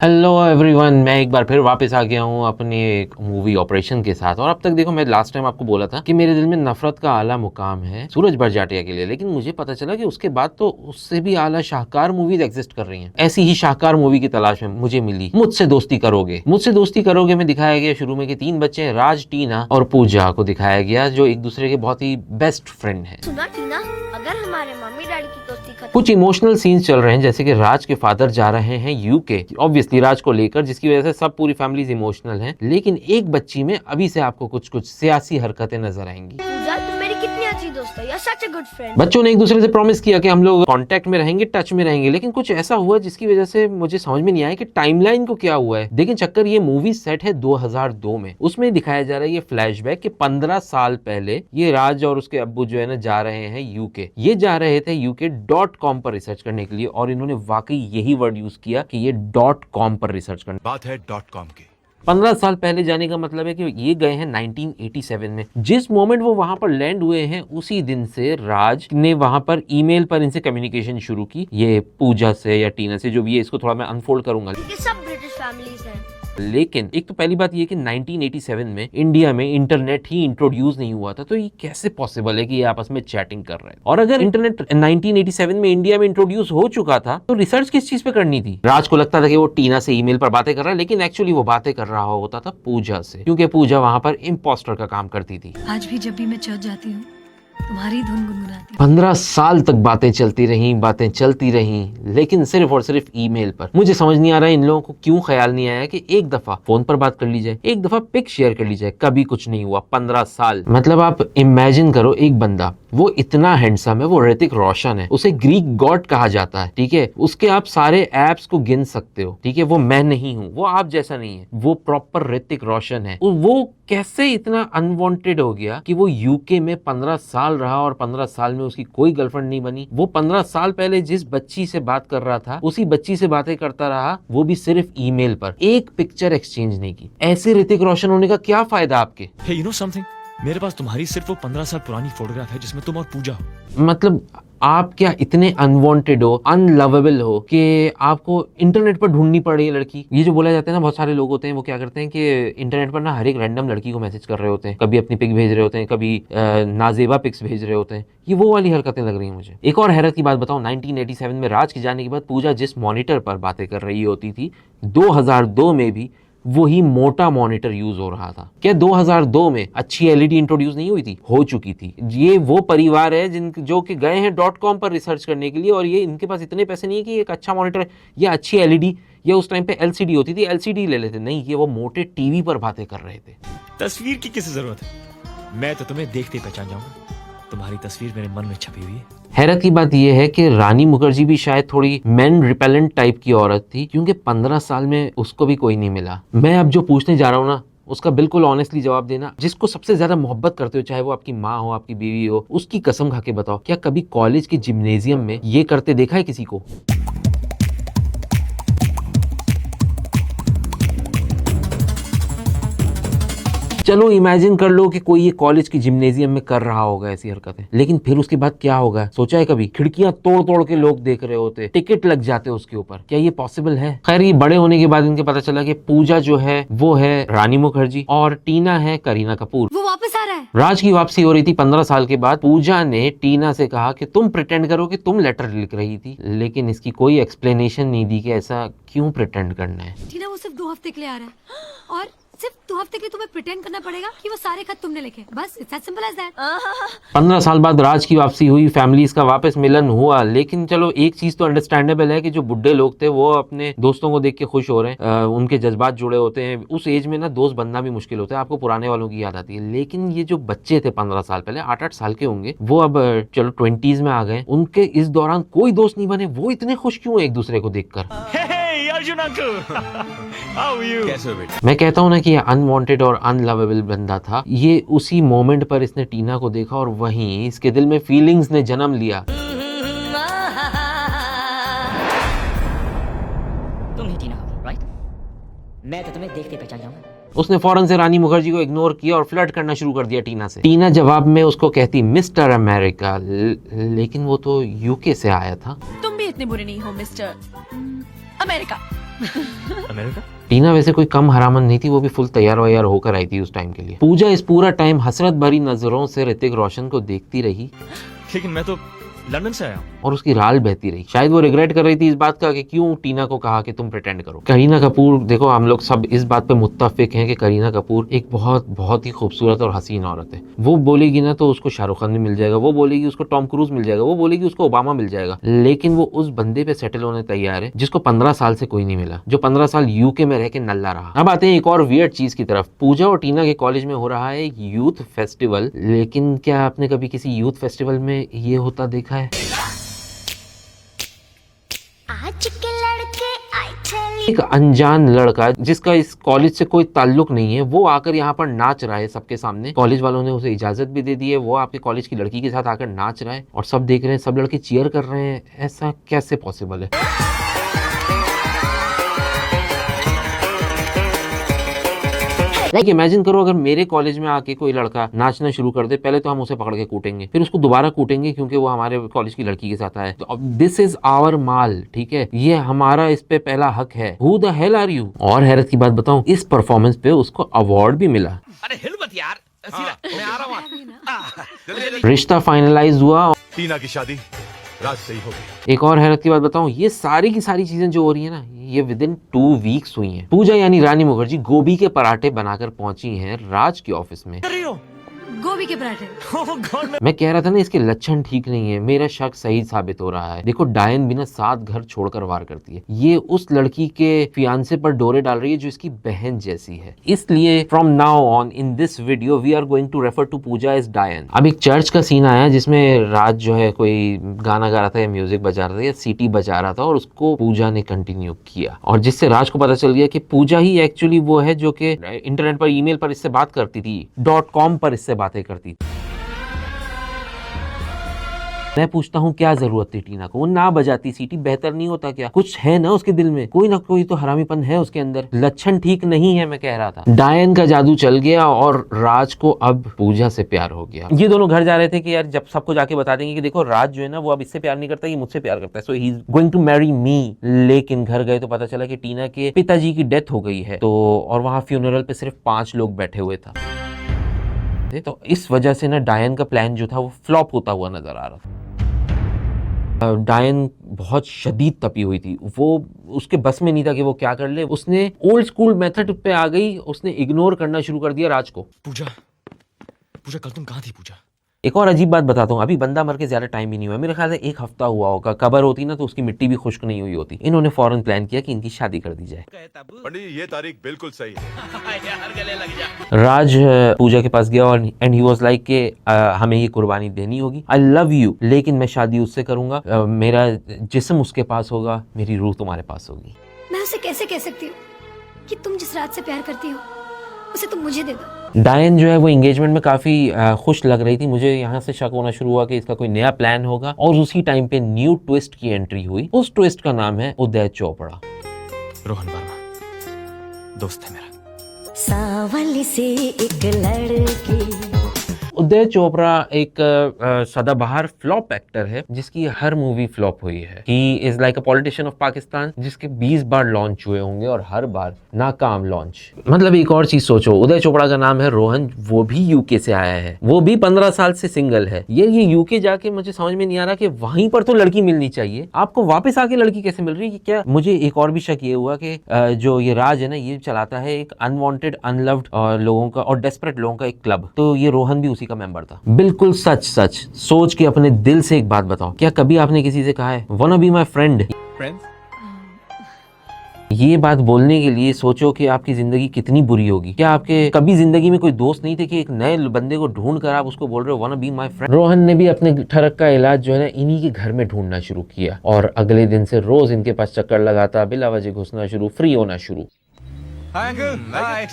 Hello everyone, मैं एक बार फिर वापस आ गया हूँ अपने एक मूवी ऑपरेशन के साथ। और अब तक देखो, मैं लास्ट टाइम आपको बोला था कि मेरे दिल में नफरत का आला मुकाम है सूरज बड़जात्या के लिए, लेकिन मुझे पता चला कि उसके बाद तो उससे भी आला शाहकार मूवीज एग्जिस्ट कर रही हैं। ऐसी ही शाहकार मूवी की तलाश में मुझे मिली मुझसे दोस्ती करोगे। मुझसे दोस्ती करोगे में दिखाया गया शुरू में कि तीन बच्चे हैं, राज, टीना और पूजा को दिखाया गया, जो एक दूसरे के बहुत ही बेस्ट फ्रेंड है। सुना टीना, अगर हमारे मम्मी डैडी की दोस्ती खत्म। कुछ इमोशनल सीन्स चल रहे हैं, जैसे कि राज के फादर जा रहे हैं यूके, ऑब्वियसली राज को लेकर, जिसकी वजह से सब पूरी फैमिलीज इमोशनल हैं। लेकिन एक बच्ची में अभी से आपको कुछ कुछ सियासी हरकतें नजर आएंगी। पूजा, तुम मेरी कितनी अच्छी दोस्त हो, you are such a good friend. बच्चों ने एक दूसरे से प्रॉमिस किया कि हम लोग कांटेक्ट में रहेंगे, टच में रहेंगे, लेकिन कुछ ऐसा हुआ जिसकी वजह से मुझे समझ में नहीं आया कि टाइमलाइन को क्या हुआ है। लेकिन चक्कर ये मूवी सेट है 2002 में। उसमें दिखाया जा रहा है ये फ्लैशबैक कि 15 साल पहले ये राज और उसके अब्बू जो है ना जा रहे हैं यूके। ये जा रहे थे uk.com पर रिसर्च करने के लिए, और इन्होंने वाकई यही वर्ड यूज किया कि ये .com पर रिसर्च करने। बात है .com की। 15 साल पहले जाने का मतलब है कि ये गए हैं 1987 में। जिस मोमेंट वो वहां पर लैंड हुए हैं, उसी दिन से राज ने वहां पर ईमेल पर इनसे कम्युनिकेशन शुरू की, ये पूजा से या टीना से, जो भी है। इसको थोड़ा मैं अनफोल्ड करूंगा। ये सब ब्रिटिश फैमिलीज हैं। लेकिन एक तो पहली बात ये कि 1987 में इंडिया में इंटरनेट ही इंट्रोड्यूस नहीं हुआ था, तो ये कैसे पॉसिबल है कि ये आपस में चैटिंग कर रहे हैं। और अगर इंटरनेट 1987 में इंडिया में इंट्रोड्यूस हो चुका था, तो रिसर्च किस चीज पे करनी थी? राज को लगता था कि वो टीना से ईमेल पर बातें कर रहा है, लेकिन एक्चुअली वो बातें कर रहा होता था पूजा से, क्योंकि पूजा वहां पर इम्पोस्टर का काम करती थी। आज भी जब भी मैं चर्च जाती हूँ, तुम्हारी धुन गुनगुनाती हूँ। 15 साल तक बातें चलती रहीं, लेकिन सिर्फ और सिर्फ ईमेल पर। मुझे समझ नहीं आ रहा है इन लोगों को क्यों ख्याल नहीं आया कि एक दफा फोन पर बात कर ली जाए, एक दफा पिक शेयर कर ली जाए। कभी कुछ नहीं हुआ। 15 साल मतलब आप इमेजिन करो, एक बंदा वो इतना हैंडसम है, वो ऋतिक रोशन है, उसे ग्रीक गॉड कहा जाता है, ठीक है। उसके आप सारे एप्स को गिन सकते हो, ठीक है। वो मैं नहीं हूँ, वो आप जैसा नहीं है, वो प्रॉपर ऋतिक रोशन है। वो कैसे इतना अनवांटेड हो गया कि वो यूके में 15 साल रहा और 15 साल में उसकी कोई गर्लफ्रेंड नहीं बनी? वो 15 साल पहले जिस बच्ची से बात कर रहा था, उसी बच्ची से बातें करता रहा, वो भी सिर्फ ईमेल पर। एक पिक्चर एक्सचेंज नहीं की। ऐसे ऋतिक रोशन होने का क्या फायदा आपके? Hey, you know something? मेरे पास तुम्हारी सिर्फ वो 15 साल पुरानी फोटोग्राफ है जिसमें तुम और पूजा हो। मतलब आप क्या इतने अनवांटेड हो, अनलवेबल हो कि आपको इंटरनेट पर ढूंढनी पड़ रही है लड़की? ये जो बोला जाता है ना, बहुत सारे लोग होते हैं वो क्या करते हैं कि इंटरनेट पर ना हर एक रैंडम लड़की को मैसेज कर रहे होते हैं, कभी अपनी पिक भेज रहे होते हैं, कभी नाजेबा पिक्स भेज रहे होते हैं। ये वो वाली हरकतें लग रही हैं मुझे। एक और हैरत की बात बताऊं, 1987 में राज के जाने के बाद पूजा जिस मॉनिटर पर बातें कर रही होती थी, 2002 में भी वही मोटा मॉनिटर यूज हो रहा था। क्या 2002 में अच्छी एलईडी इंट्रोड्यूस नहीं हुई थी? हो चुकी थी। ये वो परिवार है जो कि गए हैं .com पर रिसर्च करने के लिए, और ये इनके पास इतने पैसे नहीं है कि एक अच्छा मॉनिटर या अच्छी एलईडी, या उस टाइम पे एलसीडी होती थी, एलसीडी ले लेते। नहीं, ये वो मोटे टीवी पर बातें कर रहे थे। तस्वीर की किसे जरूरत है? मैं तो तुम्हें देखते पहचान जाऊंगा। तुम्हारी तस्वीर मेरे मन में छपी हुई है। हैरत की बात यह है कि रानी मुखर्जी भी शायद थोड़ी मैन रिपेलेंट टाइप की औरत थी, क्योंकि 15 साल में उसको भी कोई नहीं मिला। मैं अब जो पूछने जा रहा हूँ ना, उसका बिल्कुल ऑनेस्टली जवाब देना। जिसको सबसे ज्यादा मोहब्बत करते हो, चाहे वो आपकी माँ हो, आपकी बीवी हो, उसकी कसम खा के बताओ, क्या कभी कॉलेज के जिम्नेजियम में ये करते देखा है किसी को? चलो इमेजिन कर लो कि कोई ये कॉलेज की जिम्नेजियम में कर रहा होगा ऐसी हरकतें, लेकिन फिर उसके बाद क्या होगा? सोचा है कभी? खिड़कियां तोड़ तोड़ के लोग देख रहे होते, टिकट लग जाते उसके ऊपर। क्या ये पॉसिबल है? खैर, ये बड़े होने के बाद इनके पता चला कि पूजा जो है वो है रानी मुखर्जी और टीना है करीना कपूर। वो वापस आ रहा है। राज की वापसी हो रही थी 15 साल के बाद। पूजा ने टीना से कहा कि तुम प्रिटेंड करो कि तुम लेटर लिख रही थी, लेकिन इसकी कोई एक्सप्लेनेशन नहीं दी कि ऐसा क्यों प्रिटेंड करना है। टीना, वो सिर्फ 2 हफ्ते के लिए आ रहा है, और सिर्फ 2 हफ्ते के लिए तुम्हें प्रिटेंड करना पड़ेगा कि वो सारे खत तुमने लिखे। बस, it's as simple as that. 15 साल बाद राज की वापसी हुई, फैमिलीज का वापस मिलन हुआ। लेकिन चलो, एक चीज तो अंडरस्टैंडेबल है कि जो बुढ़े लोग थे वो अपने दोस्तों को देख के खुश हो रहे हैं, उनके जज्बात जुड़े होते हैं। उस एज में ना दोस्त बनना भी मुश्किल होता है, आपको पुराने वालों की याद आती है। लेकिन ये जो बच्चे थे 15 साल पहले, 8-8 साल के होंगे, वो अब चलो 20s में आ गए, उनके इस दौरान कोई दोस्त नहीं बने। वो इतने खुश क्यों एक दूसरे को देखकर? Arjun uncle, how are you? कैसे हो बेटा? मैं कहता हूँ ना कि ये अनवांटेड और अनलवेबल बंदा था। ये उसी मोमेंट पर इसने टीना को देखा और वहीं इसके दिल में फीलिंग्स ने जन्म लिया। तुम ही टीना हो, राइट? मैं तो तुम्हें देखते पहचान जाऊंगा। उसने फौरन से रानी मुखर्जी को इग्नोर किया और फ्लर्ट करना शुरू कर दिया टीना से। टीना जवाब में उसको कहती मिस्टर अमेरिका, लेकिन वो तो यूके से आया था। तुम भी इतने बुरे नहीं हो मिस्टर अमेरिका। अमेरिका? टीना वैसे कोई कम हरामन नहीं थी, वो भी फुल तैयार वैयार होकर आई थी उस टाइम के लिए। पूजा इस पूरा टाइम हसरत भरी नजरों से ऋतिक रोशन को देखती रही लेकिन मैं तो लंदन से आया हूँ। और उसकी राल बहती रही। शायद वो रिग्रेट कर रही थी इस बात का कि क्यों टीना को कहा कि तुम प्रिटेंड करो। करीना कपूर, देखो हम लोग सब इस बात पे मुत्तफिक हैं कि करीना कपूर एक बहुत ही खूबसूरत और हसीन औरत है। वो बोलेगी ना तो उसको शाहरुख खान भी मिल जाएगा, वो बोलेगी उसको टॉम क्रूज मिल जाएगा, वो बोलेगी उसको ओबामा मिल जाएगा, लेकिन वो उस बंदे पे सेटल होने तैयार है जिसको 15 साल से कोई नहीं मिला, जो 15 साल यूके में रह के नल्ला रहा। अब आते हैं एक और वियर्ड चीज की तरफ। पूजा और टीना के कॉलेज में हो रहा है एक यूथ फेस्टिवल, लेकिन क्या आपने कभी किसी यूथ फेस्टिवल में ये होता देखा है? आज के लड़के एक अनजान लड़का जिसका इस कॉलेज से कोई ताल्लुक नहीं है, वो आकर यहाँ पर नाच रहा है सबके सामने। कॉलेज वालों ने उसे इजाजत भी दे दी है, वो आपके कॉलेज की लड़की के साथ आकर नाच रहा है और सब देख रहे हैं, सब लड़के चीयर कर रहे हैं। ऐसा कैसे पॉसिबल है? लाइक इमेजिन करो अगर मेरे कॉलेज में आके कोई लड़का नाचना शुरू कर दे, पहले तो हम उसे पकड़ के कूटेंगे, फिर उसको दोबारा कूटेंगे क्योंकि वो हमारे कॉलेज की लड़की के साथ आया है। तो दिस इज आवर माल, ठीक है, ये हमारा इस पे पहला हक है। Who the hell are you? और हैरत की बात बताऊं, इस परफॉर्मेंस पे उसको अवार्ड भी मिला। अरे हिल मत यार, मैं आ रहा हूँ। रिश्ता फाइनलाइज हुआ। टीना की शादी राज सही हो गई। एक और हैरत की बात बताऊं, ये सारी की सारी चीजें जो हो रही है ना, ये विद इन 2 वीक्स हुई हैं। पूजा यानी रानी मुखर्जी गोभी के पराठे बनाकर पहुंची हैं राज के ऑफिस में। कर रही हो? गोभी के पराठे। Oh God, मैं कह रहा था ना इसके लक्षण ठीक नहीं है, मेरा शक सही साबित हो रहा है। देखो डायन बिना 7 घर छोड़कर वार करती है, ये उस लड़की के फियांसे पर डोरे डाल रही है जो इसकी बहन जैसी है। इसलिए from now on in this video we are going to refer to Pooja as dayan. अब एक चर्च का सीन आया जिसमें राज जो है कोई गाना गा रहा था या म्यूजिक बजा रहा था या सीटी बजा रहा था और उसको पूजा ने कंटिन्यू किया, और जिससे राज को पता चल गया कि पूजा ही एक्चुअली वो है जो कि इंटरनेट पर ईमेल पर इससे बात करती थी, .com पर इससे बातें करती थी। मैं पूछता हूँ क्या जरूरत थी टीना को, वो ना बजाती सीटी, बेहतर नहीं होता क्या? कुछ है ना उसके दिल में, कोई ना कोई तो हरामीपन है उसके अंदर, लक्षण ठीक नहीं है। मैं कह रहा था डायन का जादू चल गया और राज को अब पूजा से प्यार हो गया। ये दोनों घर जा रहे थे कि यार जब सबको जाके बता देंगे कि देखो राज जो है ना वो अब इससे प्यार नहीं करता, ये मुझसे प्यार करता है, so he is going to marry me. लेकिन घर गए तो पता चला कि टीना के पिताजी की डेथ हो गई है, तो और वहाँ फ्यूनरल पे सिर्फ 5 लोग बैठे हुए था। तो इस वजह से ना डायन का प्लान जो था वो फ्लॉप होता हुआ नजर आ रहा था। डायन बहुत शदीद तपी हुई थी, वो उसके बस में नहीं था कि वो क्या कर ले। उसने ओल्ड स्कूल मेथड पे आ गई, उसने इग्नोर करना शुरू कर दिया राज को। पूजा कल तुम कहाँ थी पूजा? एक और अजीब बात बताता हूँ, अभी बंदा मर के ज्यादा टाइम भी नहीं हुआ, मेरे ख्याल से 1 हफ्ता हुआ होगा। कबर होती ना तो उसकी मिट्टी भी खुश्क नहीं हुई होती। इन्होंने फौरन प्लान किया कि इनकी शादी कर दी जाए। पंडित ये तारीख बिल्कुल सही है। राज पूजा के पास गया और एंड ही वाज लाइक कि हमें ये कुर्बानी देनी होगी, आई लव यू, लेकिन मैं शादी उससे करूंगा, मेरा जिस्म उसके पास होगा, मेरी रूह तुम्हारे पास होगी। मैं उसे कैसे कह सकती हूँ कि तुम जिस रात से प्यार करती हो उसे तुम मुझे दे दो। डायन जो है वो एंगेजमेंट में काफी खुश लग रही थी। मुझे यहाँ से शक होना शुरू हुआ कि इसका कोई नया प्लान होगा, और उसी टाइम पे न्यू ट्विस्ट की एंट्री हुई। उस ट्विस्ट का नाम है उदय चोपड़ा। रोहन वर्मा दोस्त है मेरा। सावली से एक लड़की। उदय चोपड़ा एक सदाबहार फ्लॉप एक्टर है जिसकी हर मूवी फ्लॉप हुई है। He is like a politician of Pakistan जिसके 20 बार लॉन्च हुए होंगे और हर बार नाकाम लॉन्च। मतलब एक और चीज सोचो, उदय चोपड़ा का नाम है रोहन, वो भी यूके से आया है, वो भी 15 साल से सिंगल है। ये यूके जाके मुझे समझ में नहीं आ रहा कि वहीं पर तो लड़की मिलनी चाहिए, आपको वापस आके लड़की कैसे मिल रही है? क्या मुझे एक और भी शक ये हुआ कि जो ये राज है ना, ये चलाता है एक अनवांटेड अनलव्ड लोगों का और डेस्परेट लोगों का एक क्लब, तो ये रोहन भी उसी का मेंबर था। बिल्कुल सच सोच के अपने दिल से एक बात बताओ, क्या कभी आपने किसी से कहा है wanna be my friend? ये बात बोलने के लिए सोचो कि आपकी जिंदगी कितनी बुरी होगी। क्या आपके कभी जिंदगी में कोई दोस्त नहीं थे कि एक नए बंदे को ढूंढ कर आप उसको बोल रहे हो wanna be my friend? Rohan ने भी अपने ठरक का इलाज जो है ना इन्हीं के घर में ढूंढना शुरू किया, और अगले दिन से रोज इनके पास चक्कर लगाता, बिला वजह घुसना शुरू, फ्री होना शुरू। हाय अंकल, हाय।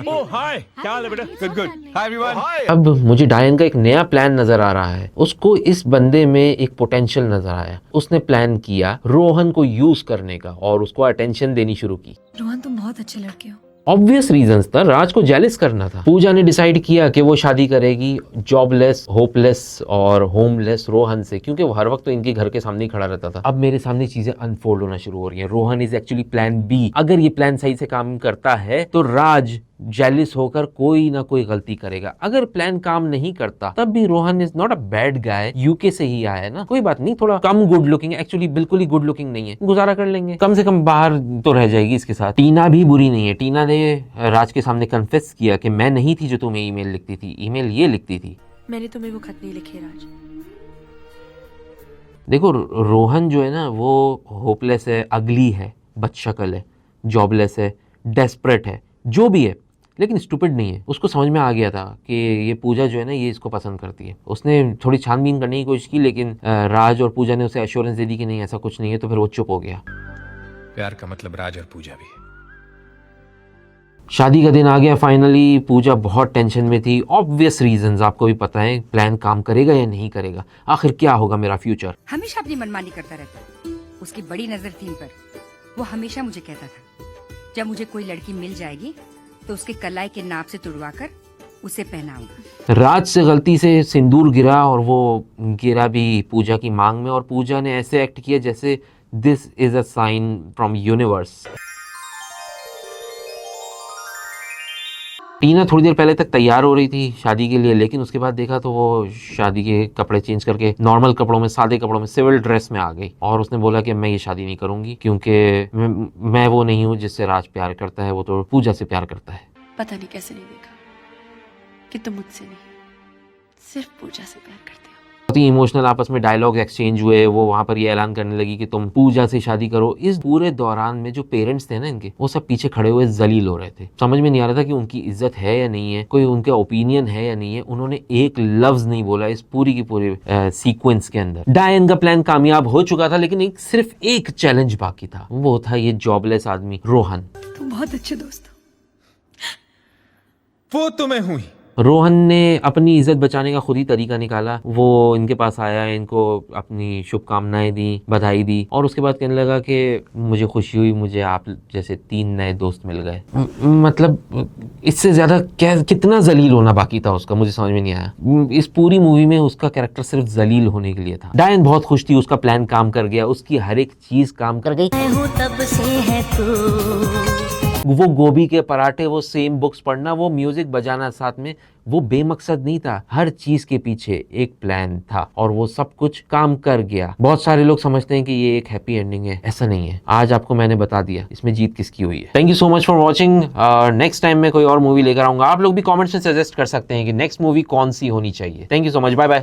ओह हाय, क्या हाल है बेटा? Good hi everyone. अब मुझे डायन का एक नया प्लान नजर आ रहा है। उसको इस बंदे में एक पोटेंशियल नजर आया। उसने प्लान किया रोहन को यूज करने का और उसको अटेंशन देनी शुरू की। रोहन तुम बहुत अच्छे लड़के हो, ऑब्वियस रीजंस था, राज को जेलिस करना था। पूजा ने डिसाइड किया कि वो शादी करेगी जॉबलेस, होपलेस और होमलेस रोहन से, क्योंकि वो हर वक्त तो इनके घर के सामने ही खड़ा रहता था। अब मेरे सामने चीजें अनफोल्ड होना शुरू हो रही हैं। Rohan is actually plan B. अगर ये प्लान सही से काम करता है तो राज जेलिस होकर कोई ना कोई गलती करेगा। अगर प्लान काम नहीं करता तब भी Rohan is not a bad guy, UK से ही आया है ना, कोई बात नहीं, थोड़ा कम गुड लुकिंग, एक्चुअली बिल्कुल ही गुड लुकिंग नहीं है, गुजारा कर लेंगे, कम से कम बाहर तो रह जाएगी इसके साथ। टीना भी बुरी नहीं है। टीना ने राज के सामने कन्फेस किया कि मैं नहीं थी जो तुम्हें ईमेल लिखती थी, ईमेल ये लिखती थी। मैंने तुम्हें वो खत नहीं लिखे राज। देखो रोहन जो है ना वो होपलेस है, अगली है, बदशक्ल है, जॉबलेस है, डेस्परेट है, जो भी है, लेकिन स्टूपिड नहीं है। उसको समझ में आ गया था कि ये पूजा जो है ना ये इसको पसंद करती है। उसने थोड़ी छानबीन करने की कोशिश की, लेकिन राज और पूजा ने उसे एश्योरेंस दे दी कि नहीं ऐसा कुछ नहीं है, तो फिर वो चुप हो गया। प्यार का मतलब राज और पूजा भी है। शादी का दिन आ गया फाइनली। पूजा बहुत टेंशन में थी, ऑब्वियस रीजंस आपको भी पता है, प्लान काम करेगा या नहीं करेगा, आखिर क्या होगा मेरा फ्यूचर। हमेशा अपनी मनमानी करता रहता। उसकी बड़ी नजर थी इन पर। वो हमेशा मुझे कहता था जब मुझे कोई लड़की मिल जाएगी तो उसके कलाई के नाप से तुड़वाकर उसे पहनाऊंगा। राज से गलती से सिंदूर गिरा और वो गिरा भी पूजा की मांग में, और पूजा ने ऐसे एक्ट किया जैसे this is a sign from universe. Tina थोड़ी देर पहले तक तैयार हो रही थी शादी के लिए, लेकिन उसके बाद देखा तो वो शादी के कपड़े चेंज करके नॉर्मल कपड़ों में, सादे कपड़ों में, सिविल ड्रेस में आ गई। और उसने बोला कि मैं ये शादी नहीं करूंगी क्योंकि मैं वो नहीं हूँ जिससे राज प्यार करता है, वो तो पूजा से प्यार करता है। पता नहीं कैसे नहीं देखा कि तुम मुझसे नहीं सिर्फ पूजा से प्यार करते हो। बहुत ही इमोशनल आपस में डायलॉग एक्सचेंज हुए। वो वहां पर ये ऐलान करने लगी कि तुम पूजा से शादी करो। इस पूरे दौरान में जो पेरेंट्स थे ना इनके, वो सब पीछे खड़े हुए जलील हो रहे थे। समझ में नहीं आ रहा था कि उनकी इज्जत है या नहीं है, कोई उनका ओपिनियन है या नहीं है। उन्होंने एक लफ्ज नहीं बोला इस पूरी की पूरी सीक्वेंस के अंदर। डायन का प्लान कामयाब हो चुका था, लेकिन सिर्फ एक चैलेंज बाकी था, वो था ये जॉबलेस आदमी रोहन। तुम बहुत अच्छे दोस्त हो। वो तो मैं हूं ही। रोहन ने अपनी इज्जत बचाने का खुद ही तरीका निकाला। वो इनके पास आया, इनको अपनी शुभकामनाएं दी, बधाई दी, और उसके बाद कहने लगा कि मुझे खुशी हुई, मुझे आप जैसे 3 नए दोस्त मिल गए। मतलब इससे ज्यादा क्या कितना जलील होना बाकी था उसका, मुझे समझ में नहीं आया। इस पूरी मूवी में उसका कैरेक्टर सिर्फ जलील होने के लिए था। डायन बहुत खुश थी, उसका प्लान काम कर गया, उसकी हर एक चीज काम कर गई। मैं हूँ तब से है तू। वो गोभी के पराठे, वो सेम बुक्स पढ़ना, वो म्यूजिक बजाना साथ में, वो बेमकसद नहीं था। हर चीज के पीछे एक प्लान था और वो सब कुछ काम कर गया। बहुत सारे लोग समझते हैं कि ये एक हैप्पी एंडिंग है, ऐसा नहीं है। आज आपको मैंने बता दिया इसमें जीत किसकी हुई है। Thank you so much for watching. Next time मैं कोई और मूवी लेकर आऊंगा। आप लोग भी कॉमेंट्स में सजेस्ट कर सकते हैं कि नेक्स्ट मूवी कौन सी होनी चाहिए। Thank you so much, bye bye.